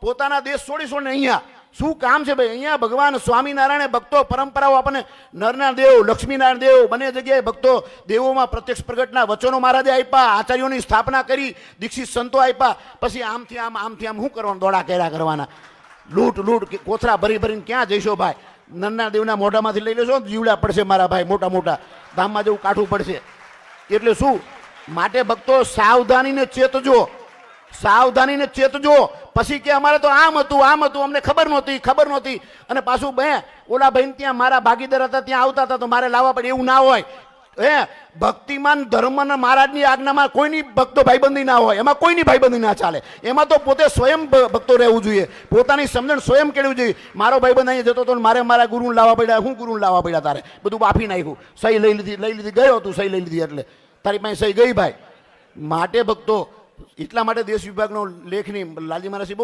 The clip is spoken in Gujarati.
પોતાના દેશ છોડીશું ને અહીંયા શું કામ છે ભાઈ? અહીંયા ભગવાન સ્વામિનારાયણે ભક્તો પરંપરાઓ આપણને નરના દેવ લક્ષ્મીનારાયણ દેવ બંને જગ્યાએ ભક્તો દેવોમાં પ્રત્યક્ષ પ્રગટના વચનો મહારાજે આપ્યા, આચાર્યોની સ્થાપના કરી, દીક્ષિત સંતો આપ્યા. પછી આમથી આમ શું કરવાનું? દોડા કર્યા કરવાના, લૂંટ કોથરા ભરી ભરીને ક્યાં જઈશો ભાઈ? નરના દેવના મોઢામાંથી લઈ લેશો જીવડા પડશે મારા ભાઈ, મોટા મોટા ધામમાં જવું કાઠું પડશે. એટલે શું માટે ભક્તો સાવધાનીને ચેતજો, સાવધાનીને ચેતજો. પછી કે અમારે તો આમ હતું અમને ખબર નહોતી. અને પાછું ઓલા ભાઈ ત્યાં મારા ભાગીદાર હતા, ત્યાં આવતા હતા તો મારે લાવવા પડે, એવું ના હોય. ભક્તિમાન ધર્મના મહારાજની આજ્ઞામાં કોઈની ભક્તો ભાઈબંધી ના હોય, એમાં કોઈની ભાઈબંધી ના ચાલે. એમાં તો પોતે સ્વયં ભક્તો રહેવું જોઈએ, પોતાની સમજણ સ્વયં કેળવી જોઈએ. મારો ભાઈબંધ અહીંયા જતો હતો ને મારે મારા ગુરુને લાવવા પડ્યા. હું ગુરુને લાવવા પડ્યા? તારે બધું બાફી નાખ્યું, સહી લઈ લીધી ગયો તું, સહી લઈ લીધી એટલે તારી પાસે સહી ગઈ ભાઈ. માટે ભક્તો એટલા માટે દેશ વિભાગનો લેખની લાલજી મહારાજ બહુ